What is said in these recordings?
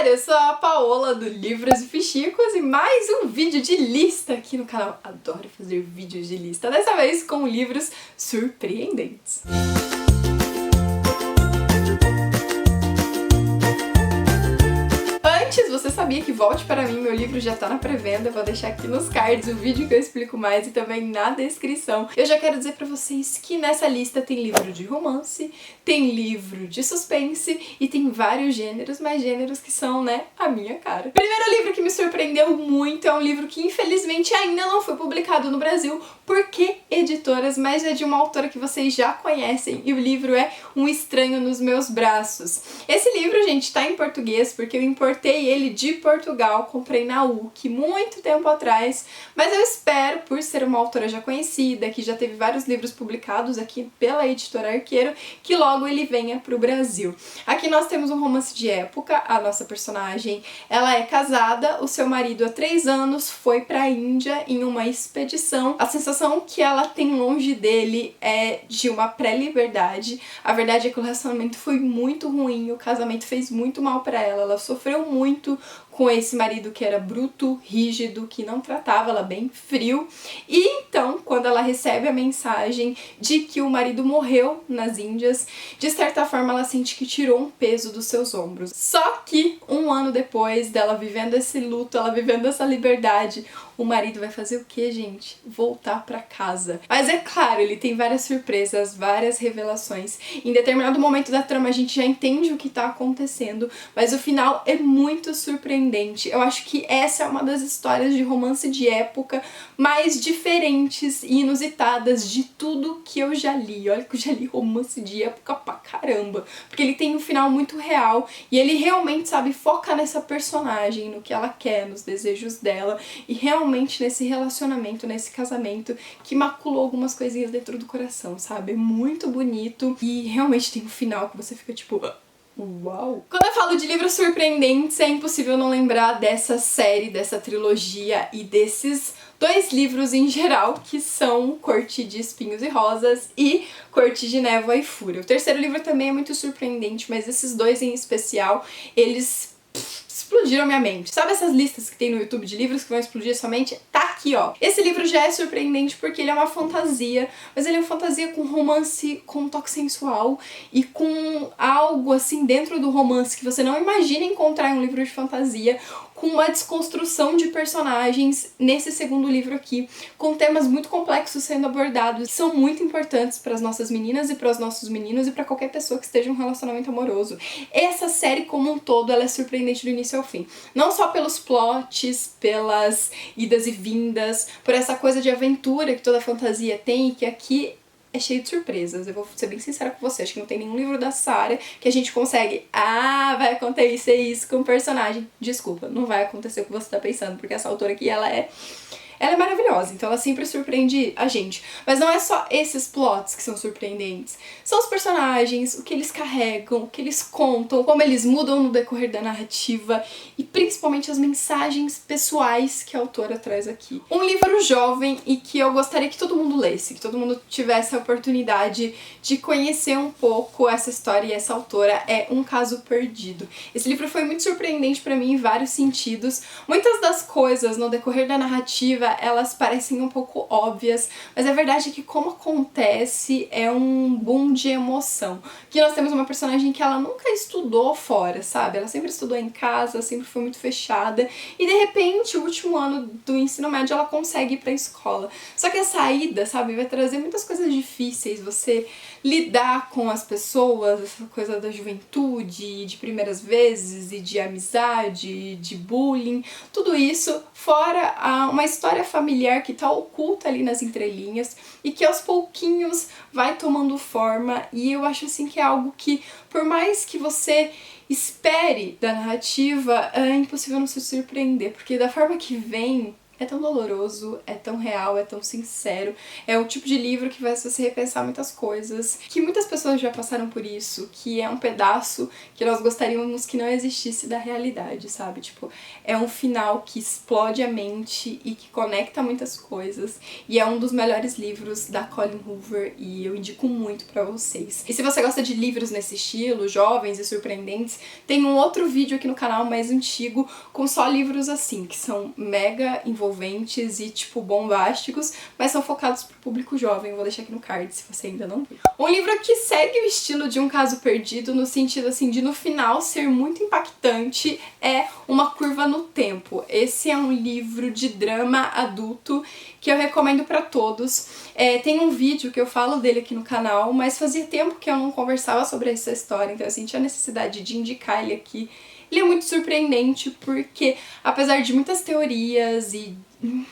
galera, eu sou a Paola do Livros e Fichicos e mais um vídeo de lista aqui no canal. Adoro fazer vídeos de lista, dessa vez com livros surpreendentes. Antes, você sabia que Volte Para Mim, meu livro já tá na pré-venda, vou deixar aqui nos cards o vídeo que eu explico mais e também na descrição. Eu já quero dizer pra vocês que nessa lista tem livro de romance, tem livro de suspense e tem vários gêneros, mas gêneros que são, né, a minha cara. O primeiro livro que me surpreendeu muito é um livro que infelizmente ainda não foi publicado no Brasil, porque editoras, mas é de uma autora que vocês já conhecem e o livro é Um Estranho nos Meus Braços. Esse livro, gente, tá em português porque eu importei ele de Portugal, comprei na UC muito tempo atrás, mas eu espero, por ser uma autora já conhecida, que já teve vários livros publicados aqui pela editora Arqueiro, que logo ele venha pro Brasil. Aqui nós temos um romance de época, a nossa personagem, ela é casada, o seu marido há 3 anos foi pra Índia em uma expedição. A sensação que ela tem longe dele é de uma pré-liberdade. A verdade é que o relacionamento foi muito ruim, o casamento fez muito mal pra ela, ela sofreu muito com esse marido que era bruto, rígido, que não tratava ela bem, frio. E então, quando ela recebe a mensagem de que o marido morreu nas Índias, de certa forma ela sente que tirou um peso dos seus ombros. Só que 1 ano depois dela vivendo esse luto, ela vivendo essa liberdade, o marido vai fazer o que, gente? Voltar pra casa. Mas é claro, ele tem várias surpresas, várias revelações. Em determinado momento da trama a gente já entende o que tá acontecendo, mas o final é muito surpreendente. Eu acho que essa é uma das histórias de romance de época mais diferentes e inusitadas de tudo que eu já li. Olha que eu já li romance de época pra caramba, porque ele tem um final muito real e ele realmente sabe focar nessa personagem, no que ela quer, nos desejos dela e realmente nesse relacionamento, nesse casamento que maculou algumas coisinhas dentro do coração, sabe? É muito bonito e realmente tem um final que você fica tipo... Uau! Quando eu falo de livros surpreendentes, é impossível não lembrar dessa série, dessa trilogia e desses 2 livros em geral, que são Corte de Espinhos e Rosas e Corte de Névoa e Fúria. O terceiro livro também é muito surpreendente, mas esses 2 em especial, eles explodiram minha mente. Sabe essas listas que tem no YouTube de livros que vão explodir sua mente? Tá aqui, ó. Esse livro já é surpreendente porque ele é uma fantasia, mas ele é uma fantasia com romance, com um toque sensual e com algo assim dentro do romance que você não imagina encontrar em um livro de fantasia, com uma desconstrução de personagens nesse segundo livro aqui, com temas muito complexos sendo abordados, que são muito importantes para as nossas meninas e para os nossos meninos e para qualquer pessoa que esteja em um relacionamento amoroso. Essa série como um todo, ela é surpreendente do início ao fim. Não só pelos plots, pelas idas e vindas, por essa coisa de aventura que toda fantasia tem e que aqui é cheio de surpresas. Eu vou ser bem sincera com você, acho que não tem nenhum livro da Sarah que a gente consegue, vai acontecer isso com o personagem. Desculpa, não vai acontecer o que você tá pensando, porque essa autora aqui, ela é maravilhosa, então ela sempre surpreende a gente. Mas não é só esses plots que são surpreendentes. São os personagens, o que eles carregam, o que eles contam, como eles mudam no decorrer da narrativa e principalmente as mensagens pessoais que a autora traz aqui. Um livro jovem e que eu gostaria que todo mundo lesse, que todo mundo tivesse a oportunidade de conhecer um pouco essa história e essa autora é Um Caso Perdido. Esse livro foi muito surpreendente pra mim em vários sentidos. Muitas das coisas no decorrer da narrativa elas parecem um pouco óbvias, mas a verdade é que como acontece é um boom de emoção. Aqui nós temos uma personagem que ela nunca estudou fora, sabe? Ela sempre estudou em casa, sempre foi muito fechada e de repente, o último ano do ensino médio, ela consegue ir pra escola. Só que a saída, sabe, vai trazer muitas coisas difíceis, você lidar com as pessoas, essa coisa da juventude, de primeiras vezes e de amizade, de bullying, tudo isso fora uma história familiar que tá oculta ali nas entrelinhas e que aos pouquinhos vai tomando forma e eu acho assim que é algo que, por mais que você espere da narrativa, é impossível não se surpreender, porque da forma que vem, É tão doloroso, é tão real, é tão sincero. É o tipo de livro que faz você repensar muitas coisas, que muitas pessoas já passaram por isso, que é um pedaço que nós gostaríamos que não existisse da realidade, sabe? Tipo, é um final que explode a mente e que conecta muitas coisas. E é um dos melhores livros da Colleen Hoover e eu indico muito pra vocês. E se você gosta de livros nesse estilo, jovens e surpreendentes, tem um outro vídeo aqui no canal mais antigo com só livros assim, que são mega envolventes e, tipo, bombásticos, mas são focados pro público jovem. Eu vou deixar aqui no card se você ainda não viu. Um livro que segue o estilo de Um Caso Perdido, no sentido, assim, de no final ser muito impactante, é Uma Curva no Tempo. Esse é um livro de drama adulto que eu recomendo pra todos. Tem um vídeo que eu falo dele aqui no canal, mas fazia tempo que eu não conversava sobre essa história, então eu senti a necessidade de indicar ele aqui. Ele é muito surpreendente porque, apesar de muitas teorias e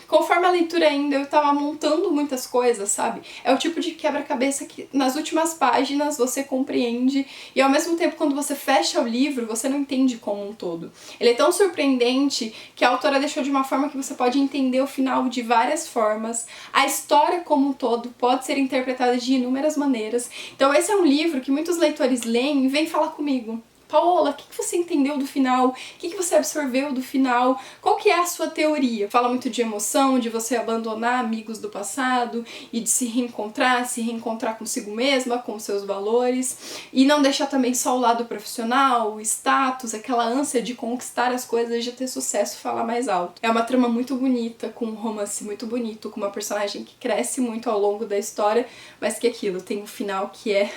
conforme a leitura ainda eu tava montando muitas coisas, sabe? É o tipo de quebra-cabeça que nas últimas páginas você compreende e ao mesmo tempo quando você fecha o livro você não entende como um todo. Ele é tão surpreendente que a autora deixou de uma forma que você pode entender o final de várias formas. A história como um todo pode ser interpretada de inúmeras maneiras. Então esse é um livro que muitos leitores leem e vêm falar comigo. Paola, o que você entendeu do final? O que você absorveu do final? Qual que é a sua teoria? Fala muito de emoção, de você abandonar amigos do passado e de se reencontrar consigo mesma, com seus valores e não deixar também só o lado profissional, o status, aquela ânsia de conquistar as coisas, de ter sucesso, falar mais alto. É uma trama muito bonita, com um romance muito bonito, com uma personagem que cresce muito ao longo da história, mas que aquilo tem um final que é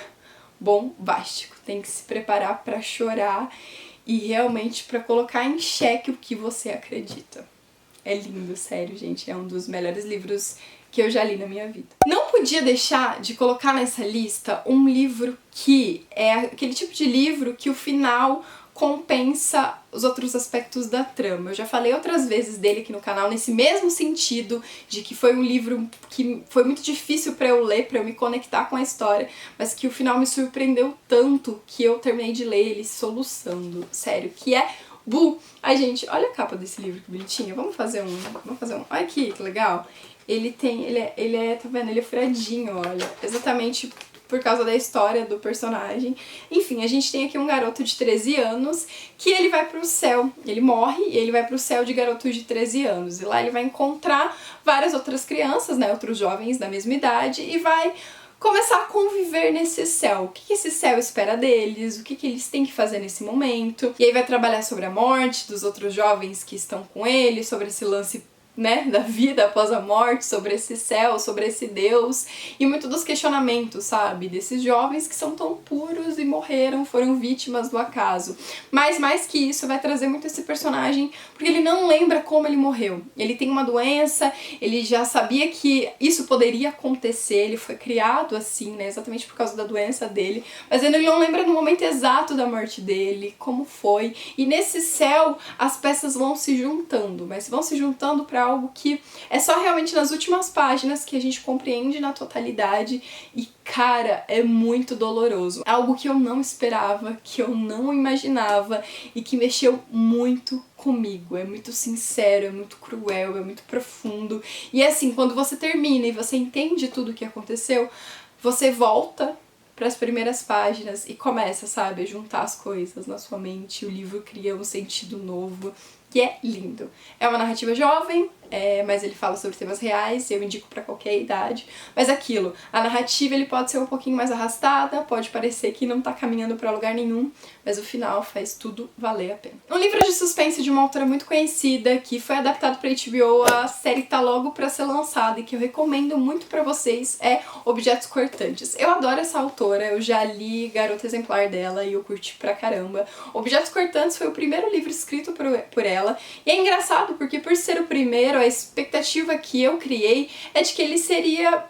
bombástico. Tem que se preparar pra chorar e realmente pra colocar em xeque o que você acredita. É lindo, sério, gente. É um dos melhores livros que eu já li na minha vida. Não podia deixar de colocar nessa lista um livro que é aquele tipo de livro que o final compensa os outros aspectos da trama. Eu já falei outras vezes dele aqui no canal, nesse mesmo sentido, de que foi um livro que foi muito difícil pra eu ler, pra eu me conectar com a história, mas que o final me surpreendeu tanto que eu terminei de ler ele soluçando. Sério, que é Boo! Ai, gente, olha a capa desse livro que bonitinha. Vamos fazer um. Olha aqui, que legal. Ele é, tá vendo? Ele é furadinho, olha. Exatamente por causa da história do personagem. Enfim, a gente tem aqui um garoto de 13 anos que ele vai pro céu. Ele morre e ele vai pro céu de garotos de 13 anos. E lá ele vai encontrar várias outras crianças, né, outros jovens da mesma idade e vai começar a conviver nesse céu. O que esse céu espera deles, o que eles têm que fazer nesse momento. E aí vai trabalhar sobre a morte dos outros jovens que estão com ele, sobre esse lance, né, da vida após a morte, sobre esse céu, sobre esse Deus, e muito dos questionamentos, sabe, desses jovens que são tão puros e morreram, foram vítimas do acaso. Mas mais que isso, vai trazer muito esse personagem, porque ele não lembra como ele morreu. Ele tem uma doença, ele já sabia que isso poderia acontecer, ele foi criado assim, né, exatamente por causa da doença dele, mas ele não lembra no momento exato da morte dele, como foi, e nesse céu as peças vão se juntando, mas vão se juntando pra algo que é só realmente nas últimas páginas que a gente compreende na totalidade e, cara, é muito doloroso. Algo que eu não esperava, que eu não imaginava e que mexeu muito comigo. É muito sincero, é muito cruel, é muito profundo. E assim, quando você termina e você entende tudo o que aconteceu, você volta para as primeiras páginas e começa, sabe, a juntar as coisas na sua mente. O livro cria um sentido novo, que é lindo. É uma narrativa jovem, mas ele fala sobre temas reais, eu indico pra qualquer idade. Mas aquilo, a narrativa ele pode ser um pouquinho mais arrastada, pode parecer que não tá caminhando pra lugar nenhum, mas o final faz tudo valer a pena. Um livro de suspense de uma autora muito conhecida, que foi adaptado pra HBO, a série tá logo pra ser lançada e que eu recomendo muito pra vocês, é Objetos Cortantes. Eu adoro essa autora, eu já li Garota Exemplar dela e eu curti pra caramba. Objetos Cortantes foi o primeiro livro escrito por ela, e é engraçado porque por ser o primeiro, a expectativa que eu criei é de que ele seria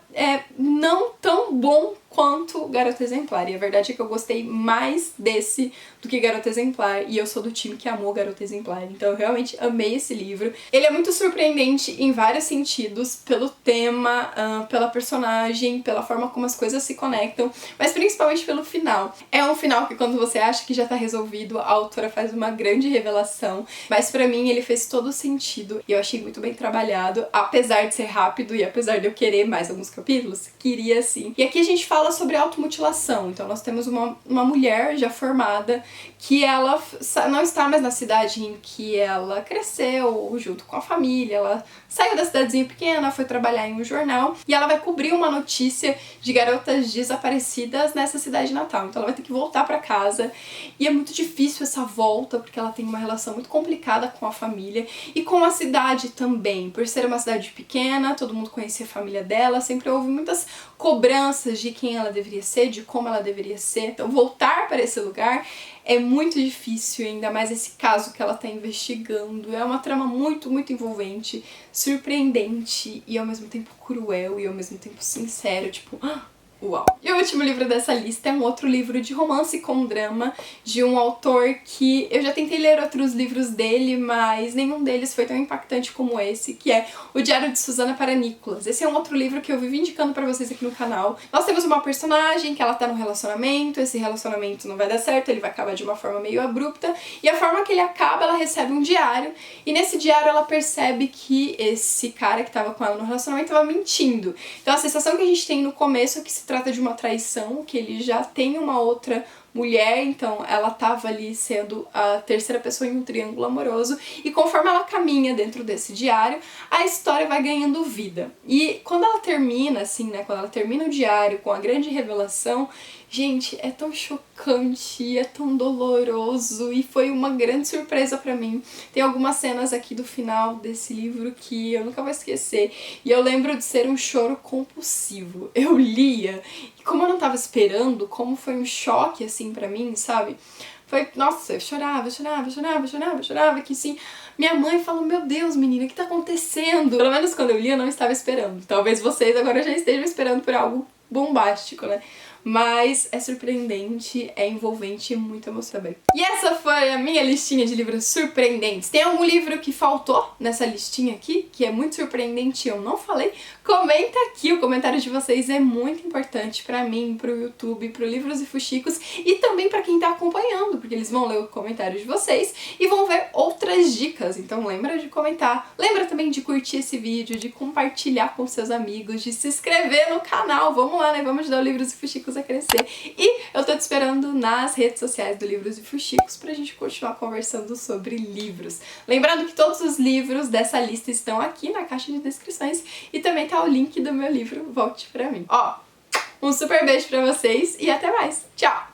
não tão bom quanto Garota Exemplar. E a verdade é que eu gostei mais desse do que Garota Exemplar, e eu sou do time que amou Garota Exemplar. Então eu realmente amei esse livro. Ele é muito surpreendente em vários sentidos, pelo tema, pela personagem, pela forma como as coisas se conectam, mas principalmente pelo final. É um final que quando você acha que já tá resolvido, a autora faz uma grande revelação, mas pra mim ele fez todo sentido e eu achei muito bem trabalhado, apesar de ser rápido e apesar de eu querer mais alguns capítulos, queria sim. E aqui a gente fala sobre automutilação, então nós temos uma mulher já formada que ela não está mais na cidade em que ela cresceu junto com a família, ela saiu da cidadezinha pequena, foi trabalhar em um jornal e ela vai cobrir uma notícia de garotas desaparecidas nessa cidade natal. Então ela vai ter que voltar pra casa e é muito difícil essa volta porque ela tem uma relação muito complicada com a família e com a cidade também. Por ser uma cidade pequena, todo mundo conhecia a família dela, sempre houve muitas cobranças de quem ela deveria ser, de como ela deveria ser. Então voltar para esse lugar é muito difícil, ainda mais esse caso que ela tá investigando. É uma trama muito, muito envolvente, surpreendente e ao mesmo tempo cruel e ao mesmo tempo sincero, tipo, uau! E o último livro dessa lista é um outro livro de romance com drama de um autor que eu já tentei ler outros livros dele, mas nenhum deles foi tão impactante como esse, que é O Diário de Susana para Nicholas. Esse é um outro livro que eu vivo indicando pra vocês aqui no canal. Nós temos uma personagem que ela tá num relacionamento, esse relacionamento não vai dar certo, ele vai acabar de uma forma meio abrupta, e a forma que ele acaba, ela recebe um diário, e nesse diário ela percebe que esse cara que tava com ela no relacionamento tava mentindo. Então a sensação que a gente tem no começo é que se trata de uma traição, que ele já tem uma outra mulher, então ela tava ali sendo a terceira pessoa em um triângulo amoroso, e conforme ela caminha dentro desse diário, a história vai ganhando vida. E quando ela termina, assim, né, quando ela termina o diário com a grande revelação, gente, é tão chocante, é tão doloroso e foi uma grande surpresa pra mim. Tem algumas cenas aqui do final desse livro que eu nunca vou esquecer e eu lembro de ser um choro compulsivo. Eu lia e como eu não tava esperando, como foi um choque assim pra mim, sabe? Foi, nossa, eu chorava, que sim. Minha mãe falou, meu Deus, menina, o que tá acontecendo? Pelo menos quando eu li, eu não estava esperando. Talvez vocês agora já estejam esperando por algo bombástico, né? Mas é surpreendente, é envolvente e muito emocionante. E essa foi a minha listinha de livros surpreendentes. Tem algum livro que faltou nessa listinha aqui, que é muito surpreendente e eu não falei? Comenta aqui, o comentário de vocês é muito importante pra mim, pro YouTube, pro Livros e Fuxicos e também pra quem tá acompanhando, porque eles vão ler o comentário de vocês e vão ver outras dicas. Então lembra de comentar, lembra também de curtir esse vídeo, de compartilhar com seus amigos, de se inscrever no canal. Vamos lá, né? Vamos ajudar o Livros e Fuxicos a crescer. E eu tô te esperando nas redes sociais do Livros e Fuxicos pra gente continuar conversando sobre livros. Lembrando que todos os livros dessa lista estão aqui na caixa de descrições e também tá o link do meu livro Volte Pra Mim. Ó, um super beijo pra vocês e até mais. Tchau!